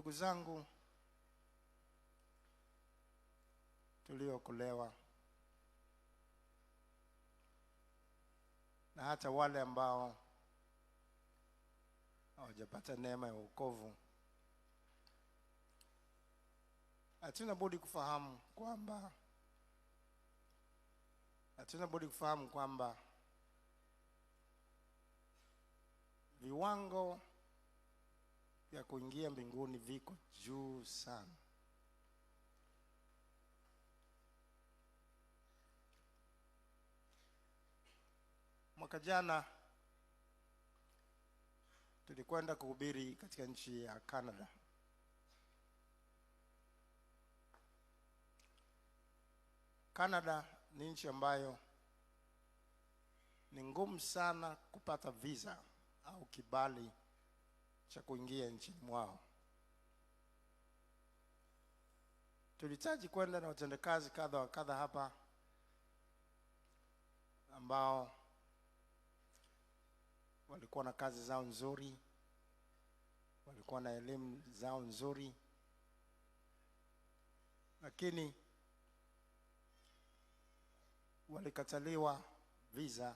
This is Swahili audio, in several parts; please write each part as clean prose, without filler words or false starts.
Ndugu zangu tuliokolewa na hata wale ambao hawajapata neema ya wokovu, hatuna budi kufahamu kwamba viwango vya kuingia mbinguni viko juu sana. Mwaka jana tulikwenda kuhubiri katika nchi ya Canada. Canada ni nchi ambayo ni ngumu sana kupata visa au kibali cha kuingia nchini mwao. Tulihitaji kwenda na watendakazi kadha wa kadha hapa ambao walikuwa na kazi zao nzuri, walikuwa na elimu zao nzuri, lakini walikataliwa visa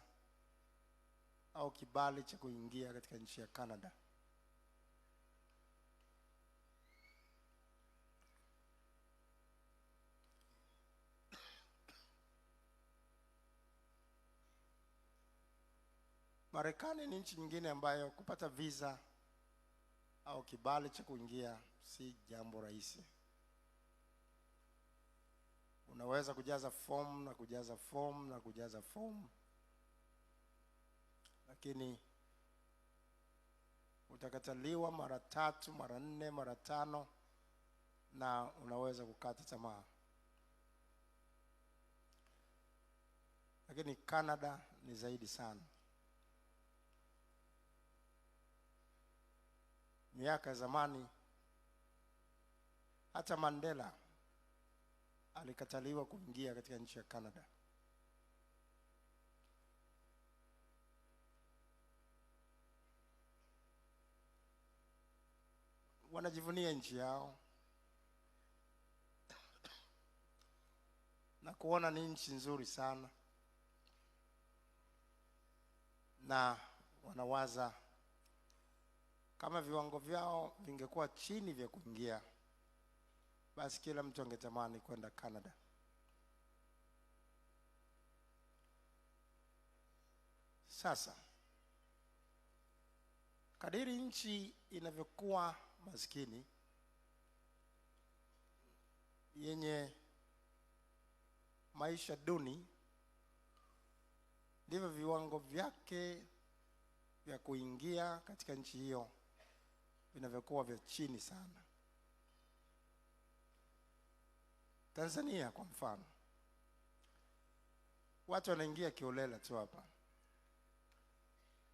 au kibali cha kuingia katika nchi ya Canada. Marekani ni nchi nyingine ambayo kupata visa au kibali cha kuingia si jambo rahisi. Unaweza kujaza form, lakini utakataliwa mara 3, mara 4, mara 5 na unaweza kukata tamaa. Lakini Canada ni zaidi sana. Miaka ya zamani hata Mandela alikataliwa kuingia katika nchi ya Canada. Wanajivunia nchi yao na kuona ni nchi nzuri sana, na wanawaza kama viwango vyao vingekuwa chini vya kuingia, basi kila mtu angetamani kwenda Canada. Sasa kadiri nchi inavyokuwa maskini, yenye maisha duni, ndivyo viwango vyake vya kuingia katika nchi hiyo vinavyokuwa vya chini sana. Tanzania kwa mfano, watu wanaingia kiolela tu hapa.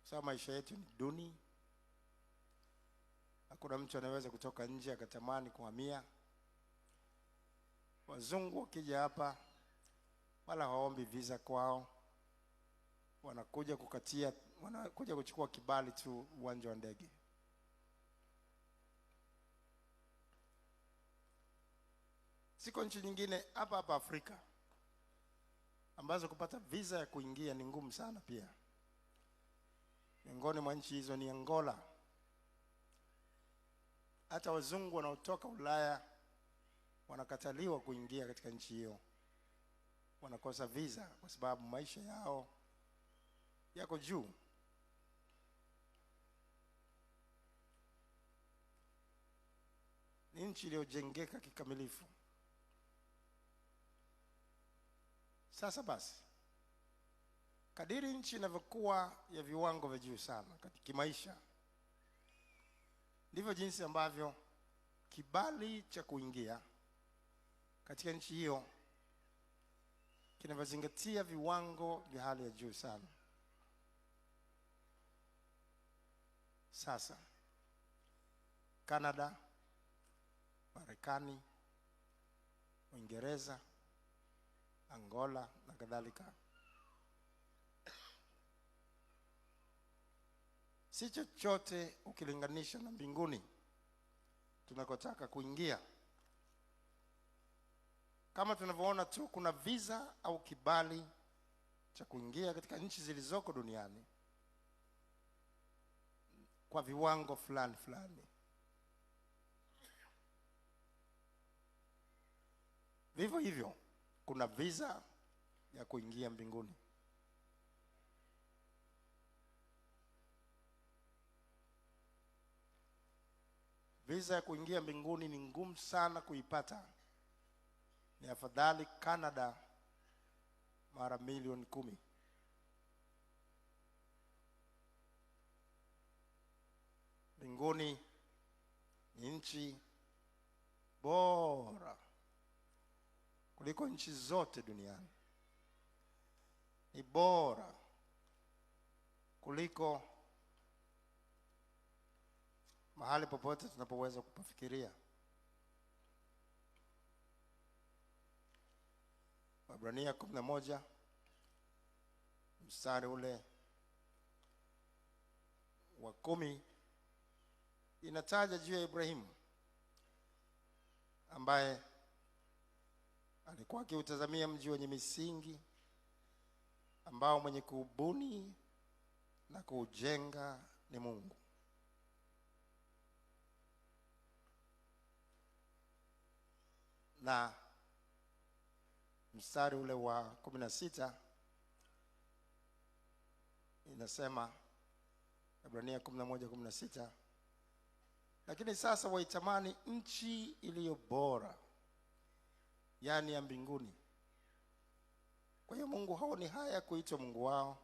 Sababu maisha yetu ni duni. Hakuna mtu anaweza kutoka nje akatamani kuhamia. Wazungu wakija hapa wala hawaombi visa kwao. Wanakuja kuchukua kibali tu uwanja wa ndege. Siko nchi nyingine hapa Afrika ambazo kupata visa ya kuingia ni ngumu sana pia. Miongoni mwa nchi hizo ni Angola. Hata wazungu wanaotoka Ulaya wanakataliwa kuingia katika nchi hiyo. Wanakosa visa kwa sababu maisha yao yako juu. Ni nchi iliyojengeka kikamilifu. Sasa basi, kadiri nchi inavyokuwa ya viwango vya juu sana katika maisha, ndivyo jinsi ambavyo kibali cha kuingia katika nchi hiyo kinavyozingatia viwango vya hali ya juu sana. Sasa Canada, Marekani, Uingereza, Angola na kadhalika, si chochote ukilinganisha na mbinguni. tunakotaka kuingia. Kama tunavyoona tu, kuna visa au kibali cha kuingia katika nchi zilizoko duniani kwa viwango fulani fulani. Vivyo hivyo kuna visa ya kuingia mbinguni. Visa ya kuingia mbinguni ni ngumu sana kuipata. Ni afadhali Canada mara milioni 10. Mbinguni ni nchi bora kuliko nchi zote duniani. Ni bora kuliko mahali popote tunapoweza kupafikiria. Waebrania 11 mstari ule wa 10 inataja juu ya Ibrahimu ambaye alikuwa akiutazamia mji wenye misingi, ambao mwenye kuubuni na kuujenga ni Mungu. Na mstari ule wa 16 inasema, Waebrania 11:16, lakini sasa waitamani nchi iliyo bora, yani ya mbinguni. Kwa hiyo Mungu haoni haya kuitwa Mungu wao,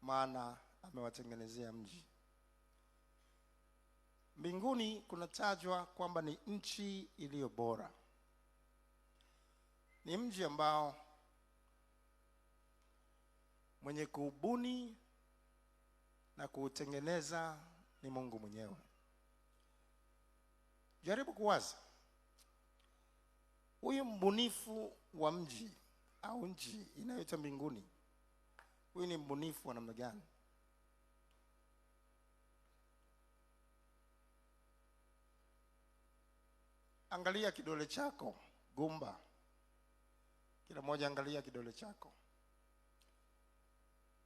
maana amewatengenezea mji. Mbinguni kunatajwa kwamba ni nchi iliyo bora. Ni mji ambao mwenye kuubuni na kuutengeneza ni Mungu mwenyewe. Jaribu kuwaza, huyu mbunifu wa mji au nchi inayoitwa mbinguni, huyu ni mbunifu wa namna gani? Angalia kidole chako gumba. Kila mmoja angalia kidole chako.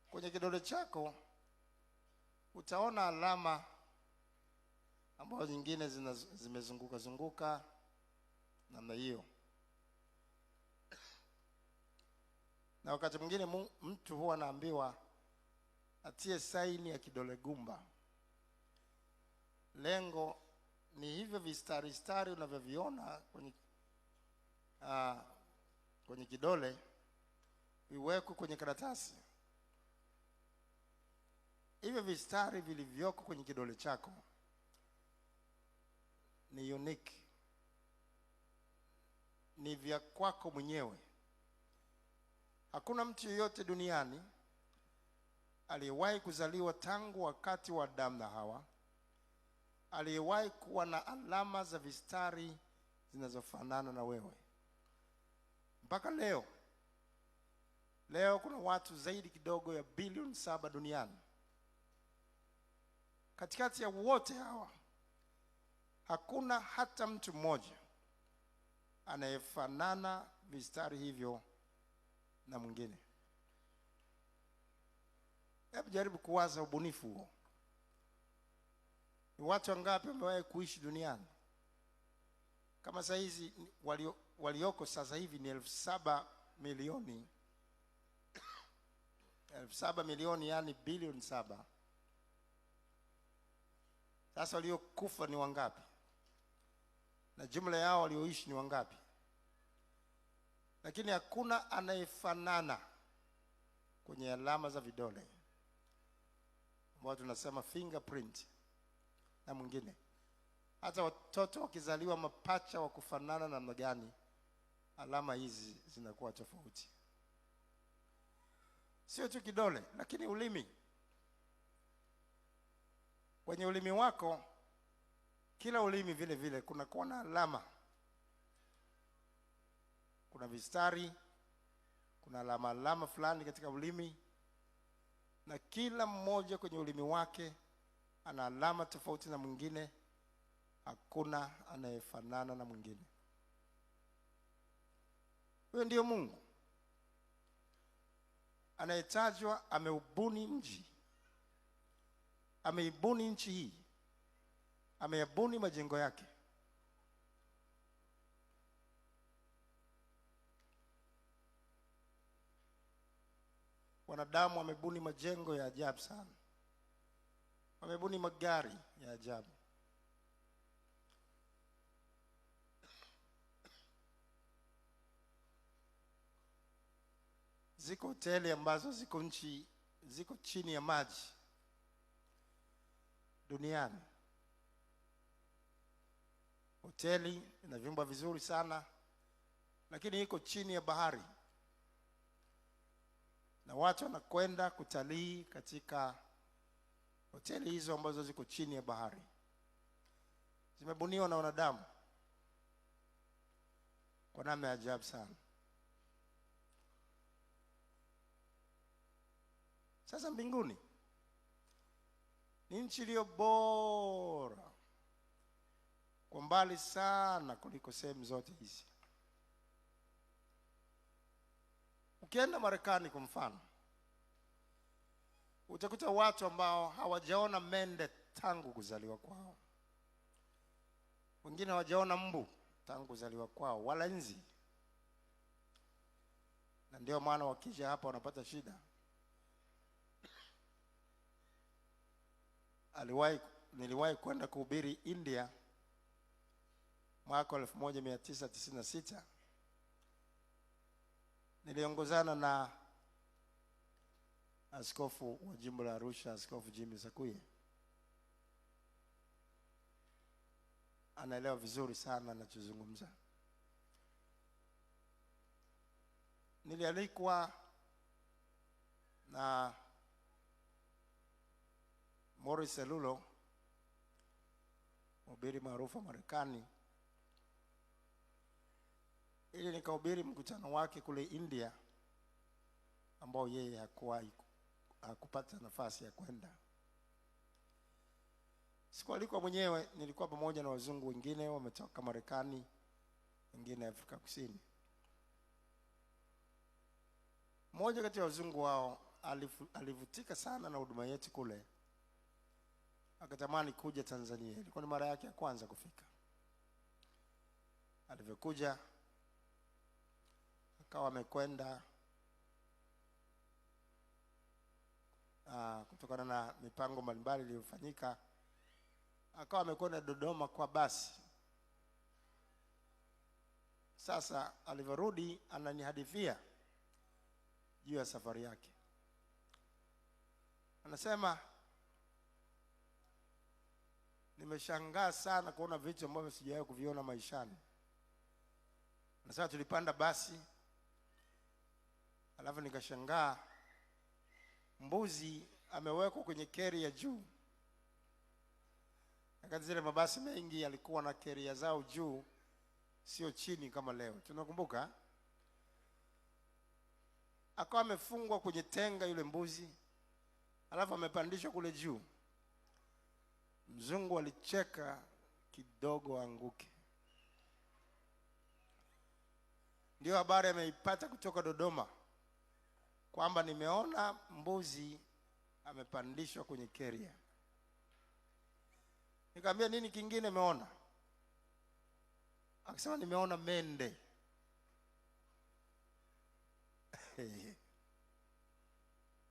Kwenye kidole chako utaona alama ambazo nyingine zimezunguka zunguka namna hiyo. Na wakati mwingine mtu huwa anaambiwa atie saini ya kidole gumba. Lengo ni hivyo vistari unavyoviona kwenye kidole viwekwe kwenye karatasi. Hivyo vistari vilivyoko kwenye kidole chako ni unique, ni vya kwako mwenyewe. Hakuna mtu yeyote duniani aliyewahi kuzaliwa tangu wakati wa Adamu na Hawa aliyewahi kuwa na alama za vistari zinazofanana na wewe. Mpaka leo kuna watu zaidi kidogo ya bilioni 7 duniani. Katikati ya wote hawa hakuna hata mtu mmoja anayefanana vistari hivyo na mwingine. Hebu jaribu kuwaza ubunifu huo. Ni watu wangapi wamewahi kuishi duniani? Kama saa hizi walioko sasa hivi ni 7 milioni. 7 milioni, yani bilioni 7. Sasa waliokufa ni wangapi? Na jumla yao walioishi ni wangapi? Lakini hakuna anayefanana kwenye alama za vidole, ambao tunasema fingerprint, na mwingine. Hata watoto wakizaliwa mapacha wa kufanana namna gani, alama hizi zinakuwa tofauti. Sio tu kidole, lakini ulimi. Kwenye ulimi wako, kila ulimi vile vile kunakuwa na alama. Kuna vistari, kuna alama fulani katika ulimi, na kila mmoja kwenye ulimi wake ana alama tofauti na mwingine, Hakuna anayefanana na mwingine. Huyo ndio Mungu anayetajwa. Ameubuni mji, ameibuni nchi hii, ameyabuni majengo yake. Wanadamu wamebuni majengo ya ajabu sana, wamebuni magari ya ajabu. Ziko hoteli ambazo ziko chini ya maji duniani. Hoteli ina vyumba vizuri sana, lakini iko chini ya bahari, na watu wanakwenda kutalii katika hoteli hizo ambazo ziko chini ya bahari. Zimebuniwa na wanadamu kwa namna ya ajabu sana. Sasa mbinguni ni nchi iliyo bora kwa mbali sana kuliko sehemu zote hizi. Ukienda Marekani kwa mfano, utakuta watu ambao hawajaona mende tangu kuzaliwa kwao. Wengine hawajaona mbu tangu kuzaliwa kwao, wala nzi. Na ndio maana wakija hapa wanapata shida. Niliwahi kwenda kuhubiri India mwaka 1996. Niliongozana na askofu wa jimbo la Arusha, Askofu Jimmy Sakuye. Anaelewa vizuri sana ninachozungumza. Nilialikwa na Morris Celulo, mhubiri maarufu Marekani, ili nikahubiri mkutano wake kule India ambao yeye hakupata nafasi ya kwenda. Sikualikwa mwenyewe, nilikuwa pamoja na wazungu wengine wametoka Marekani, wengine Afrika Kusini. Mmoja kati ya wazungu wao alivutika sana na huduma yetu kule, akatamani kuja Tanzania. Ilikuwa ni mara yake ya kwanza kufika. Alivyokuja akawa amekwenda kutokana na mipango mbalimbali iliyofanyika, akawa amekwenda Dodoma kwa basi. Sasa alivyorudi ananihadithia juu ya safari yake. Anasema, nimeshangaa sana kuona vitu ambavyo sijawahi kuviona maishani. Anasema tulipanda basi, alafu nikashangaa mbuzi amewekwa kwenye carrier juu. Wakati zile mabasi mengi yalikuwa na carrier zao juu, sio chini kama leo. Tunakumbuka? Akawa amefungwa kwenye tenga yule mbuzi, alafu amepandishwa kule juu. Mzungu alicheka kidogo anguke. Ndio habari ameipata kutoka Dodoma kwamba nimeona mbuzi amepandishwa kwenye carrier. Nikamwambia, nini kingine umeona? Akasema, nimeona mende.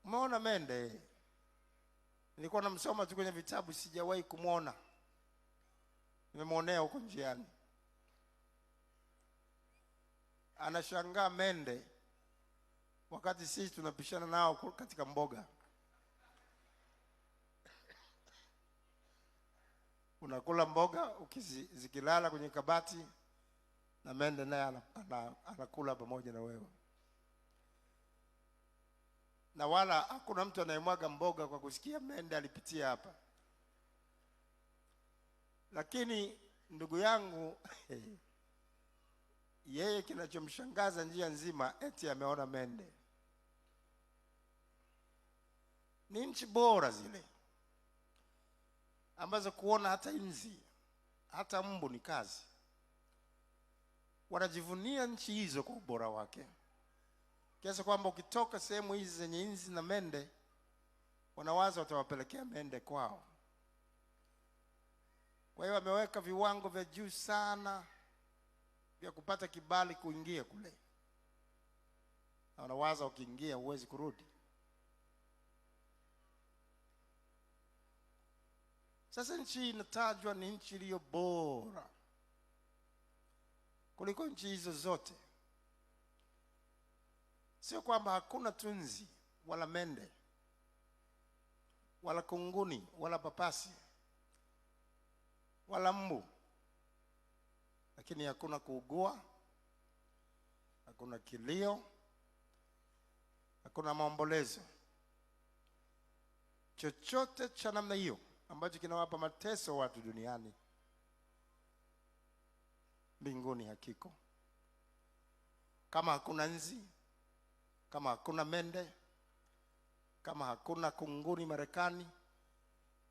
Umeona mende? Nilikuwa namsoma tu kwenye vitabu, sijawahi kumuona. Nimemuonea huko njiani. Anashangaa mende wakati sisi tunapishana nao katika mboga. Unakula mboga zikilala kwenye kabati, na mende naye anakula pamoja na wewe. Na wala hakuna mtu anayemwaga mboga kwa kusikia mende alipitia hapa. Lakini ndugu yangu yeye kinachomshangaza njia nzima eti ameona mende. Ni nchi bora zile ambazo kuona hata inzi hata mbu ni kazi. Wanajivunia nchi hizo kwa ubora wake, kiasi kwamba ukitoka sehemu hizi zenye inzi na mende, wanawaza watawapelekea mende kwao. Kwa hiyo wameweka viwango vya juu sana vya kupata kibali kuingia kule, na wanawaza ukiingia huwezi kurudi. Sasa nchi inatajwa ni nchi iliyo bora kuliko nchi hizo zote. Sio kwamba hakuna tunzi wala mende wala kunguni wala papasi wala mbu, lakini hakuna kuugua, hakuna kilio, hakuna maombolezo. Chochote cha namna hiyo ambacho kinawapa mateso watu duniani, mbinguni hakiko. Kama hakuna nzi, kama hakuna mende, kama hakuna kunguni Marekani,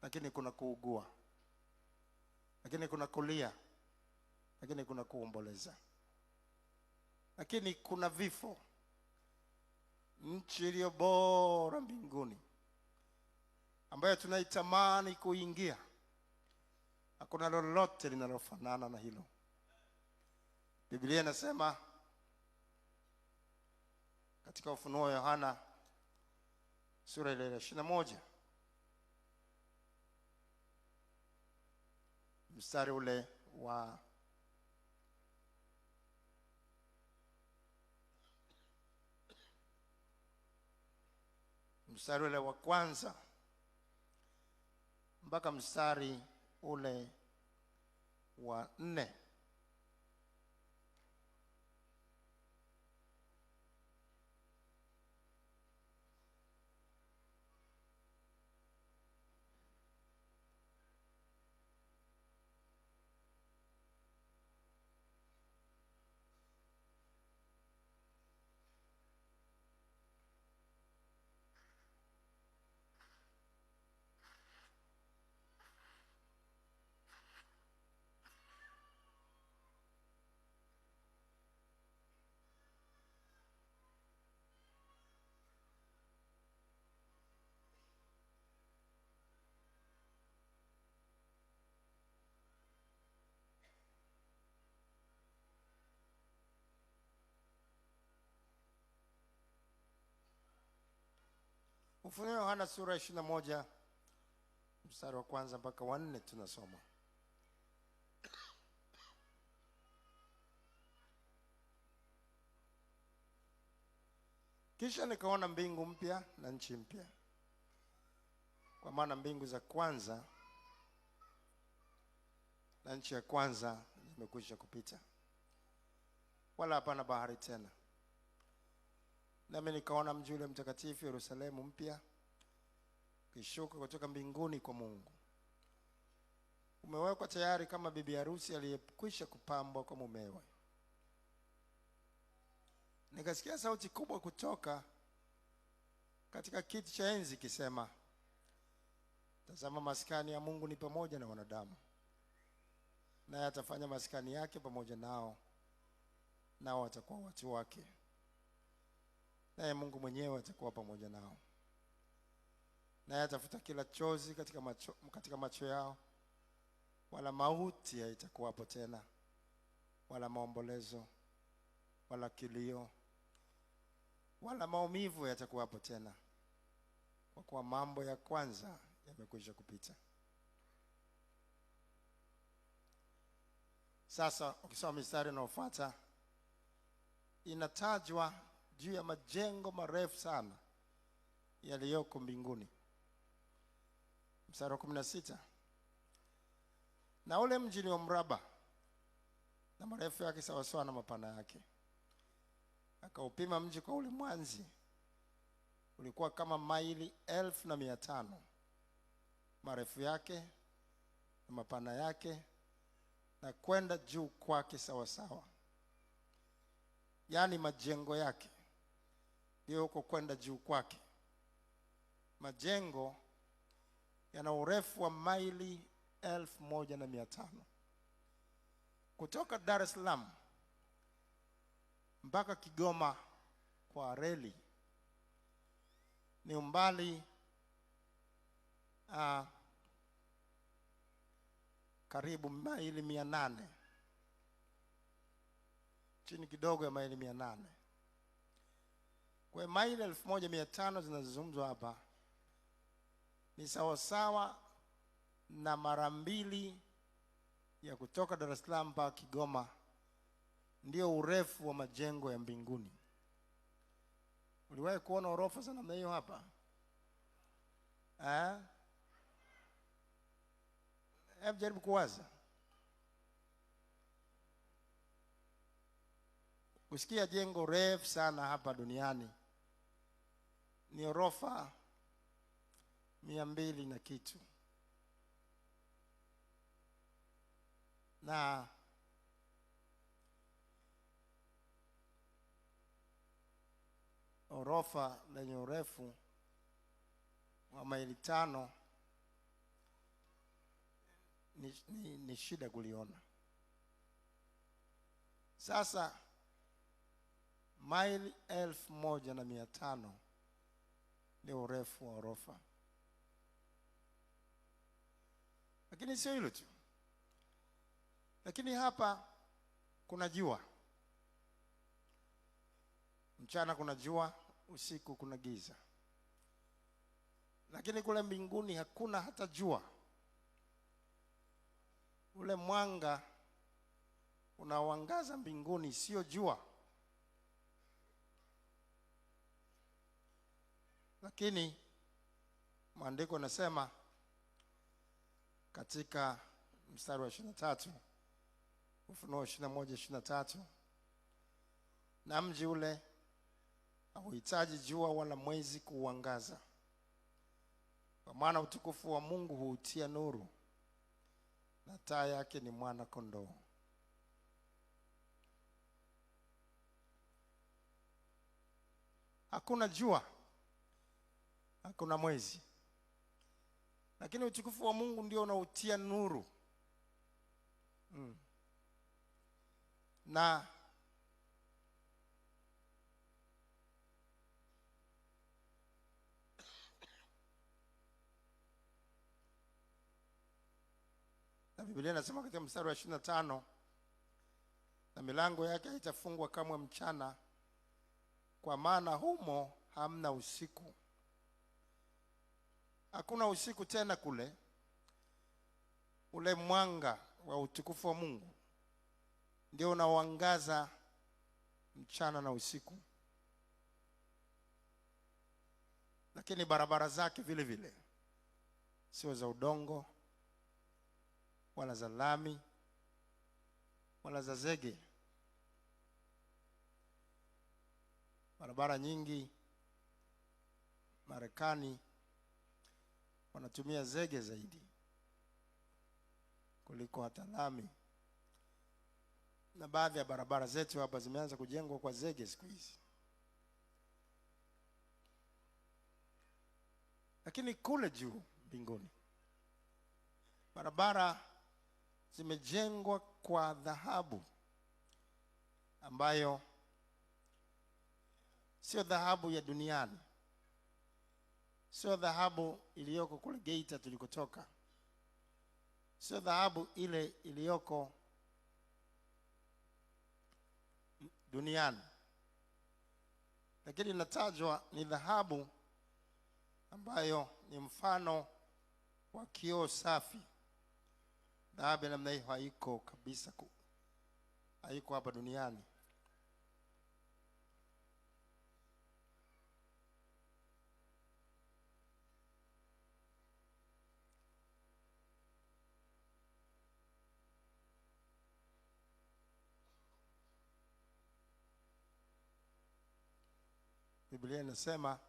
lakini kuna kuugua, lakini kuna kulia, lakini kuna kuomboleza, lakini kuna vifo. Nchi iliyo bora mbinguni ambayo tunaitamani kuingia, hakuna lolote linalofanana na hilo. Biblia inasema katika Ufunuo wa Yohana sura ile ya 21 mstari ule wa kwanza mpaka mstari ule wa 4. Ufunuo wa Yohana sura ya 21 mstari wa kwanza mpaka wa 4 tunasoma. Kisha nikaona mbingu mpya na nchi mpya, kwa maana mbingu za kwanza na nchi ya kwanza zimekwisha kupita, wala hapana bahari tena. Nami nikaona mji ule mtakatifu Yerusalemu mpya ukishuka kutoka mbinguni kwa Mungu, umewekwa tayari kama bibi harusi aliyekwisha kupambwa kwa mumewe. Nikasikia sauti kubwa kutoka katika kiti cha enzi kisema, tazama, maskani ya Mungu ni pamoja na wanadamu, naye atafanya maskani yake pamoja nao, nao watakuwa watu wake, naye Mungu mwenyewe atakuwa pamoja nao. Naye atafuta kila chozi katika macho yao, wala mauti haitakuwapo tena, wala maombolezo, wala kilio, wala maumivu yatakuwapo tena, kwa kuwa mambo ya kwanza yamekwisha kupita. Sasa ukisoma mistari inayofuata, inatajwa juu ya majengo marefu sana yaliyoko mbinguni. Mstari wa 16, na ule mji ni wa mraba, na marefu yake sawasawa na mapana yake. Akaupima mji kwa ule mwanzi, ulikuwa kama maili 1,500 marefu yake na mapana yake, na kwenda juu kwake sawasawa. Yaani majengo yake ndio huko kwenda juu kwake. Majengo yana urefu wa maili 1,500 Kutoka Dar es Salaam mpaka Kigoma kwa reli ni umbali karibu maili 800, chini kidogo ya maili 800. Kwa maili 1500 zinazozungumzwa hapa ni sawasawa na mara 2 ya kutoka Dar es Salaam mpaka Kigoma. Ndio urefu wa majengo ya mbinguni. Uliwahi kuona orofa za namna hiyo hapa? Hebu jaribu kuwaza. Kusikia jengo refu sana hapa duniani ni orofa 200 na kitu. Na orofa lenye urefu wa maili 5 ni shida kuliona. Sasa maili 1500 ni urefu wa orofa. Lakini sio hilo tu. Lakini hapa kuna jua. Mchana kuna jua, usiku kuna giza. Lakini kule mbinguni hakuna hata jua. Ule mwanga unaoangaza mbinguni sio jua. Lakini maandiko yanasema katika mstari wa 23, Ufunuo 21:23, na mji ule hauhitaji jua wala mwezi kuuangaza, kwa maana utukufu wa Mungu huutia nuru, na taa yake ni mwana kondoo. Hakuna jua, hakuna mwezi, lakini utukufu wa Mungu ndio unautia nuru. Na Biblia inasema katika mstari wa 25, na milango yake haitafungwa kamwe mchana, kwa maana humo hamna usiku. Hakuna usiku tena kule. Ule mwanga wa utukufu wa Mungu ndio unaoangaza mchana na usiku. Lakini barabara zake vile vile sio za udongo wala za lami wala za zege. Barabara nyingi Marekani wanatumia zege zaidi kuliko hata lami. Na baadhi ya barabara zetu hapa zimeanza kujengwa kwa zege siku hizi. Lakini kule juu mbinguni barabara zimejengwa kwa dhahabu, ambayo sio dhahabu ya duniani, sio dhahabu iliyoko kule Geita tulikotoka, sio dhahabu ile iliyoko duniani. Lakini inatajwa ni dhahabu ambayo ni mfano wa kioo safi. Dhahabu namna hiyo haiko kabisa, haiko hapa duniani. Biblia inasema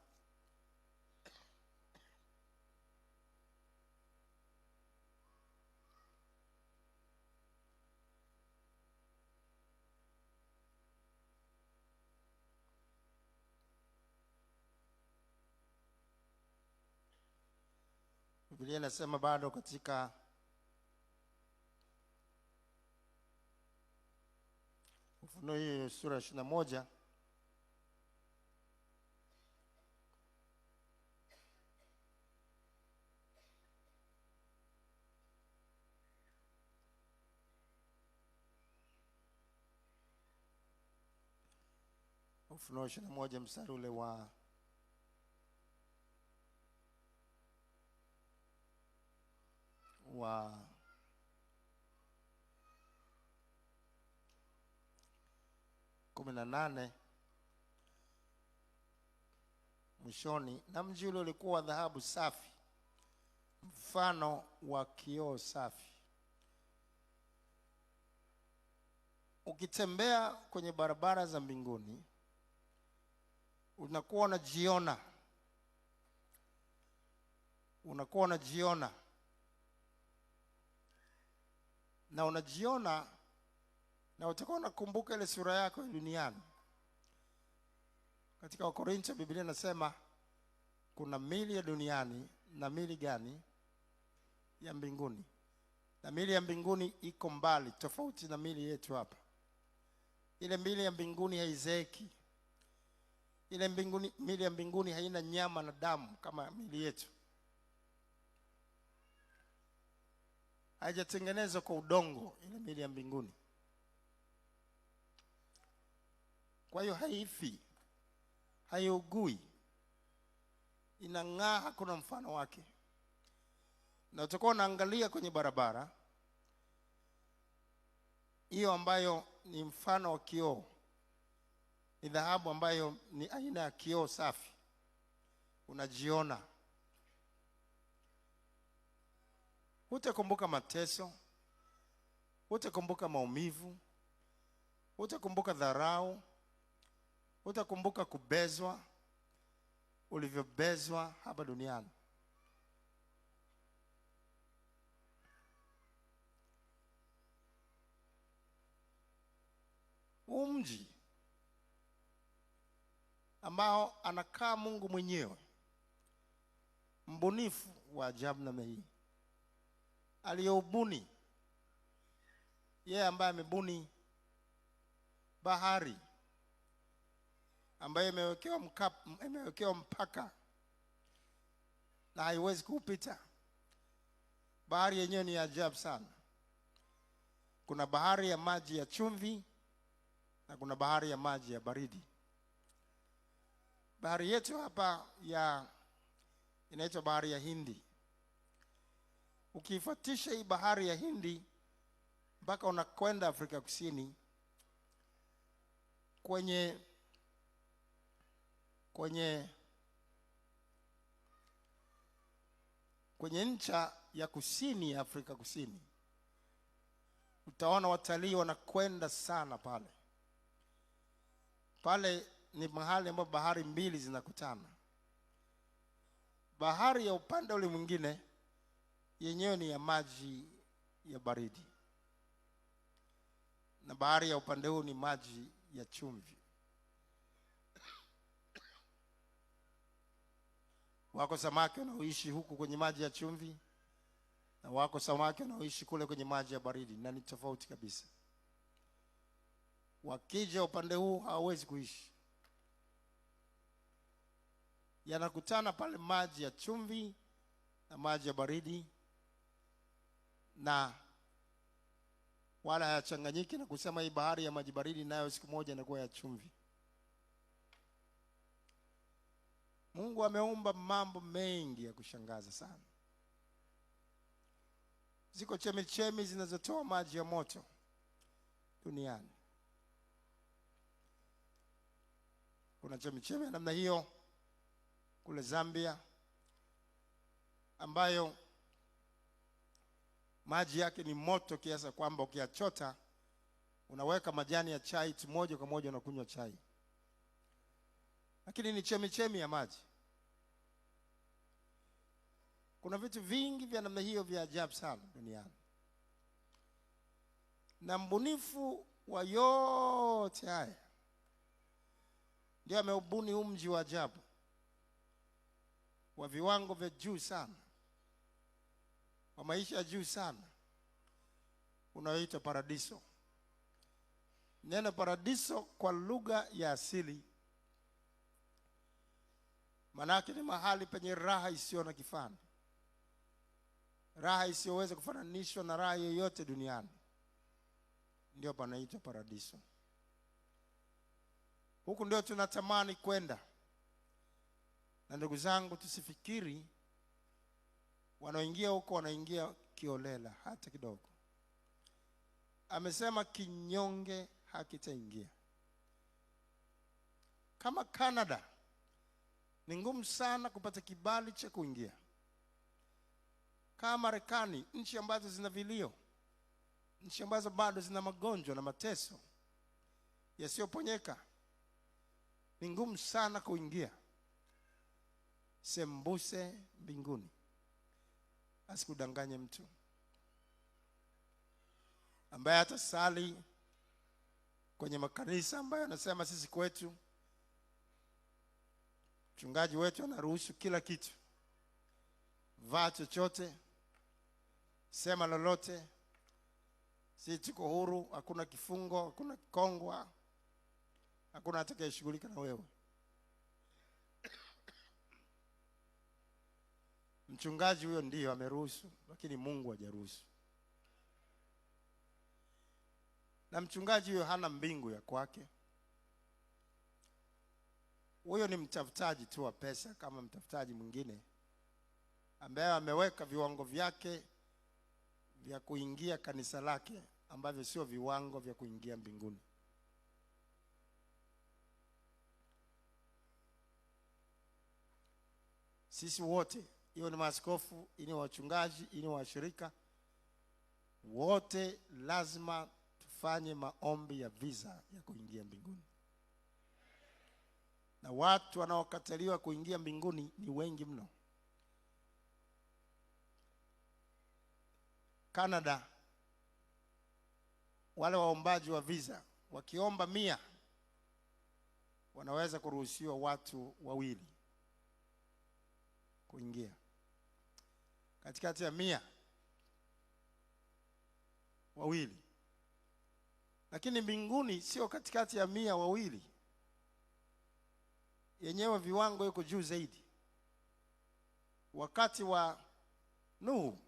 Biblia inasema bado katika Ufunuo hii sura ya 21 Ufunuo 21 mstari ule wa wa 18 mwishoni. Na mji ule ulikuwa wa dhahabu safi, mfano wa kioo safi. Ukitembea kwenye barabara za mbinguni, unakuwa unajiona na utakuwa unakumbuka ile sura yako ya duniani. Katika Wakorintho Biblia inasema kuna mili ya duniani na mili gani? Ya mbinguni. Na mili ya mbinguni iko mbali, tofauti na mili yetu hapa. Ile mili ya mbinguni haizeeki. Ile mili ya mbinguni haina nyama na damu kama mili yetu. Haijatengenezwa kwa udongo ile mili ya mbinguni. Kwa hiyo haifi, haiugui, inang'aa, hakuna mfano wake. Na utakuwa unaangalia kwenye barabara hiyo ambayo ni mfano wa kioo, ni dhahabu ambayo ni aina ya kioo safi. Unajiona, utakumbuka mateso, utakumbuka maumivu, utakumbuka dharau, utakumbuka kubezwa, ulivyobezwa hapa duniani. Mji ambao anakaa Mungu mwenyewe, mbunifu wa ajabu na hii, aliyeubuni, yeye ambaye amebuni bahari ambayo imewekewa mpaka na haiwezi kupita. Bahari yenyewe ni ajabu sana. Kuna bahari ya maji ya chumvi na kuna bahari ya maji ya baridi. Bahari yetu hapa inaitwa bahari ya Hindi. Ukifuatisha hii bahari ya Hindi mpaka unakwenda Afrika Kusini, kwenye ncha ya kusini ya Afrika Kusini, utaona watalii wanakwenda sana pale. Pale ni mahali ambapo bahari mbili zinakutana. Bahari ya upande ule mwingine yenyewe ni ya maji ya baridi, na bahari ya upande huu ni maji ya chumvi. Wako samaki wanaoishi huku kwenye maji ya chumvi, na wako samaki wanaoishi kule kwenye maji ya baridi, na ni tofauti kabisa. Wakija upande huu hawawezi kuishi. Yanakutana pale maji ya chumvi na maji ya baridi, na wala hayachanganyiki na kusema hii bahari ya maji baridi nayo siku moja inakuwa ya chumvi. Mungu ameumba mambo mengi ya kushangaza sana. Ziko chemichemi zinazotoa maji ya moto duniani. Kuna chemichemi ya namna hiyo kule Zambia, ambayo maji yake ni moto kiasi kwamba ukiyachota unaweka majani ya chai tu, moja kwa moja unakunywa chai. Lakini ni chemichemi ya maji. Kuna vitu vingi vya namna hiyo vya ajabu sana duniani. Na mbunifu wa yote haya ndiye ameubuni mji wa ajabu wa viwango vya juu sana, wa maisha ya juu sana, unaoitwa paradiso. Neno paradiso kwa lugha ya asili manake ni mahali penye raha isiyo na kifani, raha isiyoweza kufananishwa na raha yoyote duniani, ndio panaitwa paradiso. Huku ndio tunatamani kwenda. Na ndugu zangu, tusifikiri wanaoingia huko wanaingia kiolela hata kidogo. Amesema kinyonge hakitaingia. Kama Canada ni ngumu sana kupata kibali cha kuingia. Kama Marekani, nchi ambazo zina vilio, nchi ambazo bado zina magonjwa na mateso yasiyoponyeka, ni ngumu sana kuingia. Sembuse mbinguni. Asikudanganye mtu ambaye atasali kwenye makanisa ambayo anasema sisi kwetu mchungaji wetu anaruhusu kila kitu. Vaa chochote, sema lolote, sisi tuko huru, hakuna kifungo, hakuna kongwa, hakuna atakayeshughulika na wewe. Mchungaji huyo ndiyo ameruhusu, lakini Mungu hajaruhusu. Na mchungaji huyo hana mbingu ya kwake. Huyo ni mtafutaji tu wa pesa kama mtafutaji mwingine ambaye ameweka viwango vyake vya kuingia kanisa lake ambavyo sio viwango vya kuingia mbinguni. Sisi wote, hiyo ni maaskofu, ni wachungaji, ni washirika, wote lazima tufanye maombi ya visa ya kuingia mbinguni. Na watu wanaokataliwa kuingia mbinguni ni wengi mno. Canada, wale waombaji wa visa wakiomba 100 wanaweza kuruhusiwa watu 2 kuingia. Katikati ya 100 2. Lakini mbinguni sio katikati ya 100 2. Yenyewe viwango yuko juu zaidi. Wakati wa Nuhu,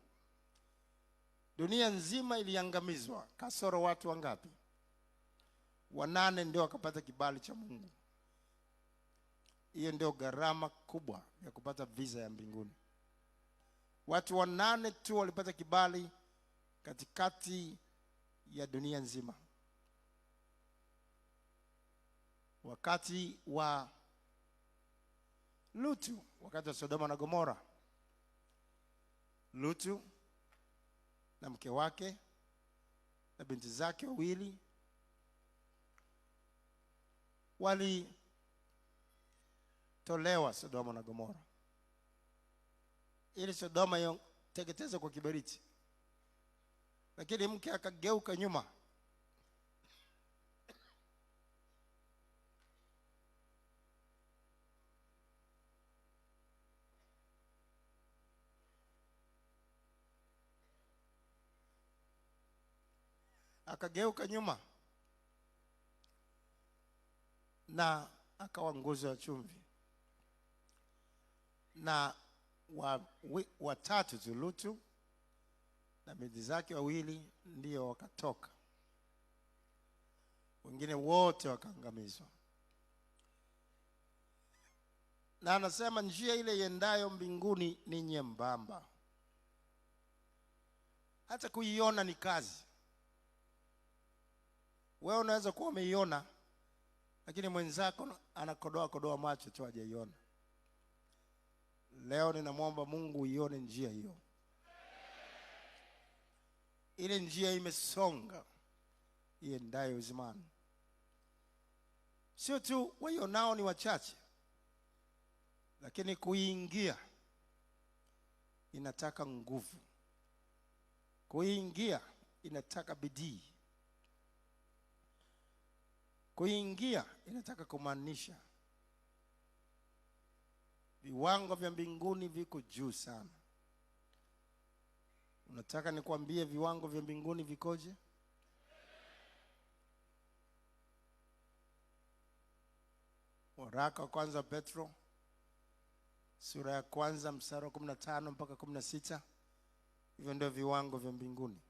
dunia nzima iliangamizwa kasoro watu wangapi? 8 ndio wakapata kibali cha Mungu. Hiyo ndio gharama kubwa ya kupata visa ya mbinguni. Watu 8 tu walipata kibali katikati ya dunia nzima. Wakati wa Lutu, wakati wa Sodoma na Gomora, Lutu na mke wake na binti zake 2 walitolewa Sodoma na Gomora, ili Sodoma yoteketezwe kwa kiberiti. Lakini mke akageuka nyuma, na akawa nguzo ya chumvi. Na watatu tu, Lutu na binti zake 2 ndio wakatoka. Wengine wote wakaangamizwa. Na anasema njia ile iendayo mbinguni ni nyembamba. Hata kuiona ni kazi. Wewe unaweza kuwa umeiona, lakini mwenzako anakodoa macho tu hajaiona. Leo ninamwomba Mungu uione njia hiyo. Ile njia imesonga iendayo uzimani. Sio tu waionao ni wachache, lakini kuingia inataka nguvu. Kuingia inataka bidii. Kuingia inataka kumaanisha. Viwango vya mbinguni viko juu sana. Unataka nikwambie viwango vya mbinguni vikoje? Waraka wa kwanza Petro sura ya kwanza mstari wa 15 mpaka 16. Hivyo ndio viwango vya mbinguni.